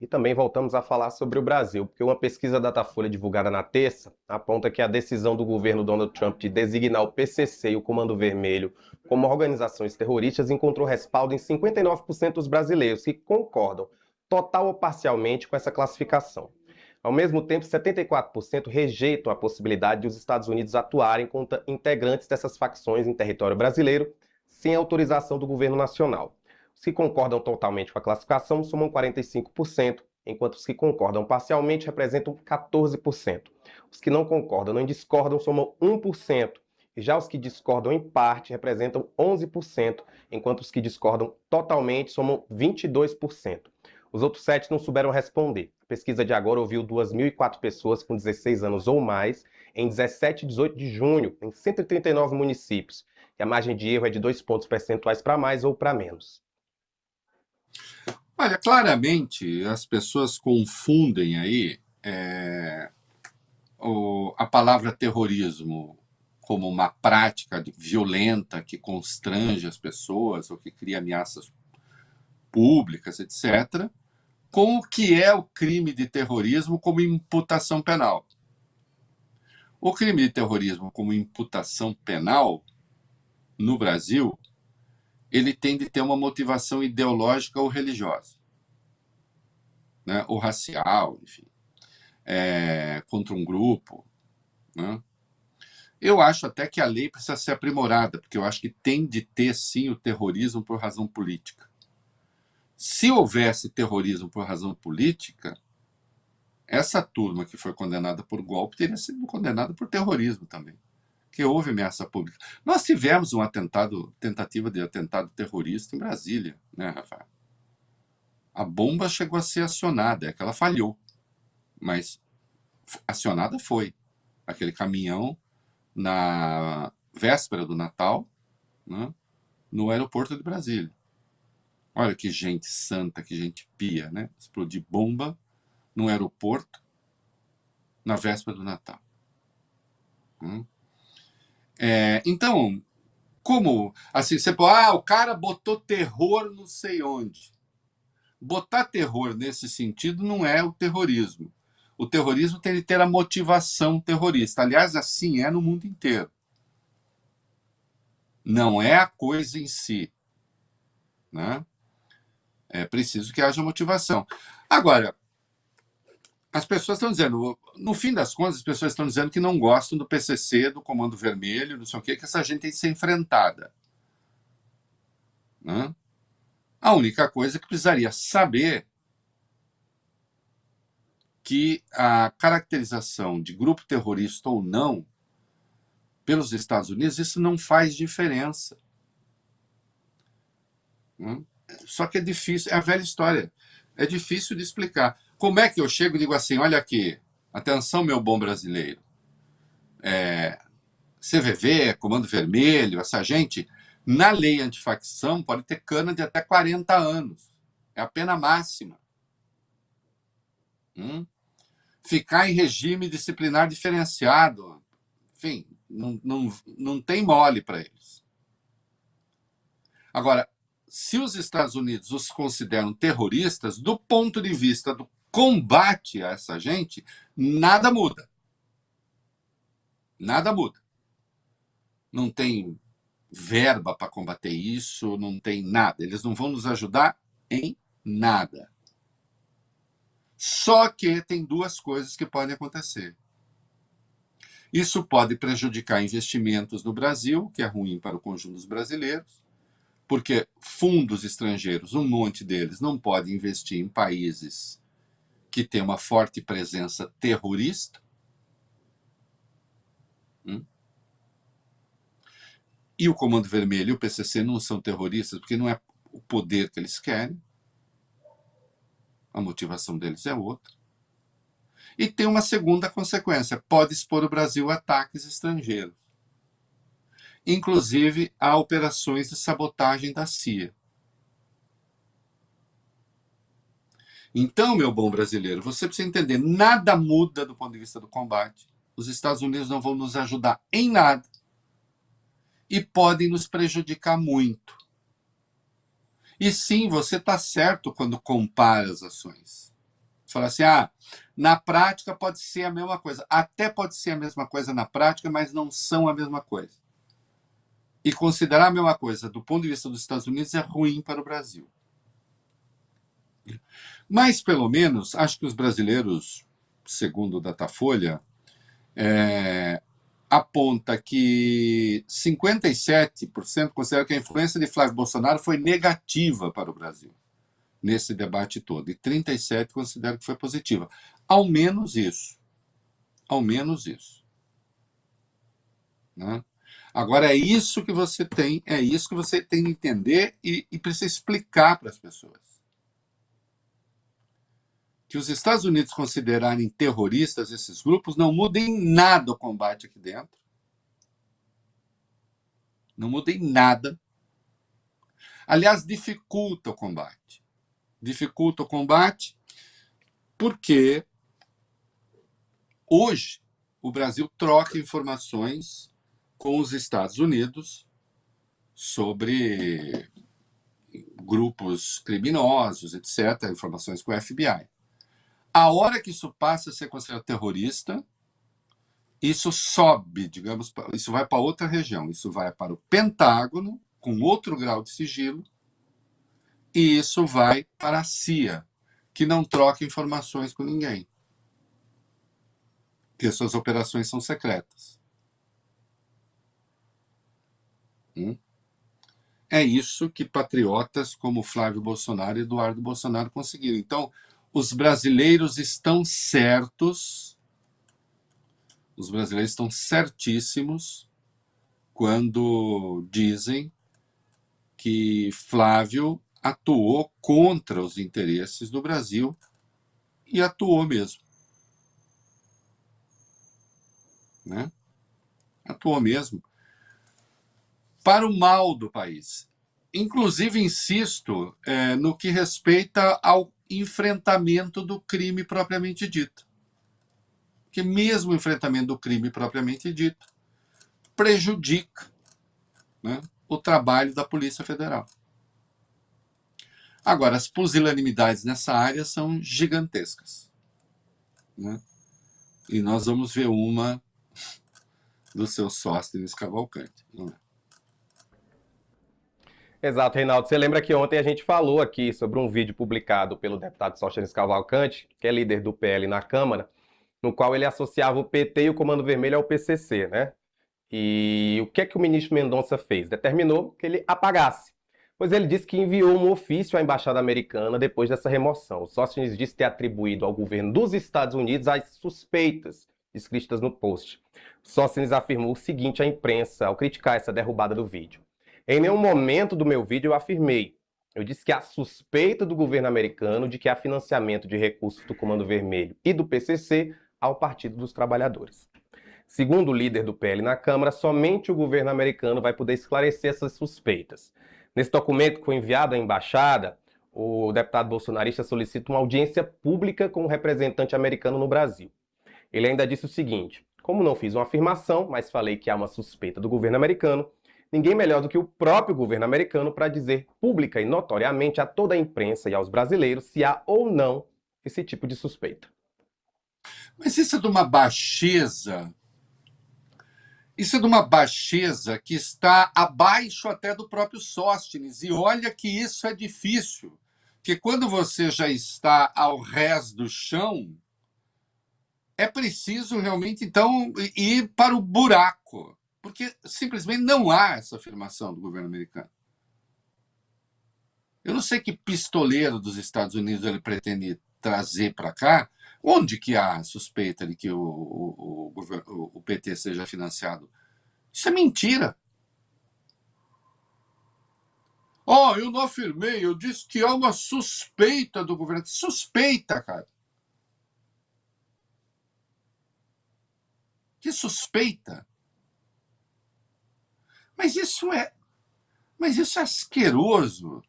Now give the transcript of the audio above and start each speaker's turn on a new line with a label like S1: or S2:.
S1: E também voltamos a falar sobre o Brasil, porque uma pesquisa Datafolha divulgada na terça aponta que a decisão do governo Donald Trump de designar o PCC e o Comando Vermelho como organizações terroristas encontrou respaldo em 59% dos brasileiros que concordam, total ou parcialmente, com essa classificação. Ao mesmo tempo, 74% rejeitam a possibilidade de os Estados Unidos atuarem contra integrantes dessas facções em território brasileiro sem autorização do governo nacional. Os que concordam totalmente com a classificação somam 45%, enquanto os que concordam parcialmente representam 14%. Os que não concordam nem discordam somam 1%, e já os que discordam em parte representam 11%, enquanto os que discordam totalmente somam 22%. Os outros 7 não souberam responder. A pesquisa de agora ouviu 2.004 pessoas com 16 anos ou mais em 17 e 18 de junho, em 139 municípios, e a margem de erro é de 2 pontos percentuais para mais ou para menos.
S2: Olha, claramente as pessoas confundem aí a palavra terrorismo como uma prática violenta que constrange as pessoas ou que cria ameaças públicas, etc., com o que é o crime de terrorismo como imputação penal. O crime de terrorismo como imputação penal, no Brasil, ele tem de ter uma motivação ideológica ou religiosa, né? Ou racial, enfim, contra um grupo, né? Eu acho até que a lei precisa ser aprimorada, porque eu acho que tem de ter, sim, o terrorismo por razão política. Se houvesse terrorismo por razão política, essa turma que foi condenada por golpe teria sido condenada por terrorismo também, que houve ameaça pública. Nós tivemos um tentativa de atentado terrorista em Brasília, né, Rafael? A bomba chegou a ser acionada, é que ela falhou, mas acionada foi. Aquele caminhão na véspera do Natal, né, no aeroporto de Brasília. Olha que gente santa, que gente pia, né? Explodir bomba no aeroporto na véspera do Natal. Então, como assim, você pode, o cara botou terror não sei onde. Botar terror nesse sentido não é o terrorismo. O terrorismo tem de ter a motivação terrorista. Aliás, assim é no mundo inteiro. Não é a coisa em si, né? É preciso que haja motivação. Agora, as pessoas estão dizendo, no fim das contas, as pessoas estão dizendo que não gostam do PCC, do Comando Vermelho, não sei o quê, que essa gente tem que ser enfrentada, né? A única coisa que precisaria saber que a caracterização de grupo terrorista ou não pelos Estados Unidos, isso não faz diferença, né? Só que é difícil, é a velha história, é difícil de explicar. Como é que eu chego e digo assim, olha aqui, atenção meu bom brasileiro, CVV, Comando Vermelho, essa gente, na lei antifacção pode ter cana de até 40 anos, é a pena máxima. Ficar em regime disciplinar diferenciado, enfim, não tem mole para eles. Agora, se os Estados Unidos os consideram terroristas, do ponto de vista do combate a essa gente, nada muda. Nada muda. Não tem verba para combater isso, não tem nada. Eles não vão nos ajudar em nada. Só que tem duas coisas que podem acontecer. Isso pode prejudicar investimentos no Brasil, que é ruim para o conjunto dos brasileiros, porque fundos estrangeiros, um monte deles, não pode investir em países que têm uma forte presença terrorista. E o Comando Vermelho e o PCC não são terroristas, porque não é o poder que eles querem. A motivação deles é outra. E tem uma segunda consequência: pode expor o Brasil a ataques estrangeiros, inclusive a operações de sabotagem da CIA. Então, meu bom brasileiro, você precisa entender, nada muda do ponto de vista do combate. Os Estados Unidos não vão nos ajudar em nada e podem nos prejudicar muito. E sim, você está certo quando compara as ações. Você fala assim, na prática pode ser a mesma coisa. Até pode ser a mesma coisa na prática, mas não são a mesma coisa. E considerar a mesma coisa do ponto de vista dos Estados Unidos é ruim para o Brasil. Mas, pelo menos, acho que os brasileiros, segundo o Datafolha, aponta que 57% consideram que a influência de Flávio Bolsonaro foi negativa para o Brasil nesse debate todo, e 37% consideram que foi positiva. Ao menos isso. Ao menos isso. Né? Agora, é isso que você tem que entender e precisa explicar para as pessoas. Que os Estados Unidos considerarem terroristas esses grupos não muda em nada o combate aqui dentro. Não muda em nada. Aliás, dificulta o combate. Dificulta o combate porque hoje o Brasil troca informações com os Estados Unidos sobre grupos criminosos, etc., informações com o FBI. A hora que isso passa a ser considerado terrorista, isso sobe, digamos, isso vai para outra região, isso vai para o Pentágono, com outro grau de sigilo, e isso vai para a CIA, que não troca informações com ninguém, porque suas operações são secretas. É isso que patriotas como Flávio Bolsonaro e Eduardo Bolsonaro conseguiram. Então, os brasileiros estão certos, os brasileiros estão certíssimos quando dizem que Flávio atuou contra os interesses do Brasil e atuou mesmo. Né? Atuou mesmo para o mal do país. Inclusive, insisto, no que respeita ao enfrentamento do crime propriamente dito. Porque mesmo o enfrentamento do crime propriamente dito prejudica, né, o trabalho da Polícia Federal. Agora, as pusilanimidades nessa área são gigantescas. Né? E nós vamos ver uma do seu Sóstenes Cavalcante. Não é?
S1: Exato, Reinaldo. Você lembra que ontem a gente falou aqui sobre um vídeo publicado pelo deputado Sóstenes Cavalcante, que é líder do PL na Câmara, no qual ele associava o PT e o Comando Vermelho ao PCC, né? E o que é que o ministro Mendonça fez? Determinou que ele apagasse, pois ele disse que enviou um ofício à Embaixada Americana depois dessa remoção. O Sóstenes disse ter atribuído ao governo dos Estados Unidos as suspeitas descritas no post. O Sóstenes afirmou o seguinte à imprensa ao criticar essa derrubada do vídeo. Em nenhum momento do meu vídeo eu afirmei. Eu disse que a suspeita do governo americano de que há financiamento de recursos do Comando Vermelho e do PCC ao Partido dos Trabalhadores. Segundo o líder do PL na Câmara, somente o governo americano vai poder esclarecer essas suspeitas. Nesse documento que foi enviado à embaixada, o deputado bolsonarista solicita uma audiência pública com o representante americano no Brasil. Ele ainda disse o seguinte: como não fiz uma afirmação, mas falei que há uma suspeita do governo americano, ninguém melhor do que o próprio governo americano para dizer pública e notoriamente a toda a imprensa e aos brasileiros se há ou não esse tipo de suspeita.
S2: Mas isso é de uma baixeza. Isso é de uma baixeza que está abaixo até do próprio Sóstenes. E olha que isso é difícil. Porque quando você já está ao rés do chão, é preciso realmente, então, ir para o buraco. Porque simplesmente não há essa afirmação do governo americano. Eu não sei que pistoleiro dos Estados Unidos ele pretende trazer para cá. Onde que há suspeita de que o PT seja financiado? Isso é mentira. Eu não afirmei, eu disse que há uma suspeita do governo. Suspeita, cara. Que suspeita. Mas isso é asqueroso.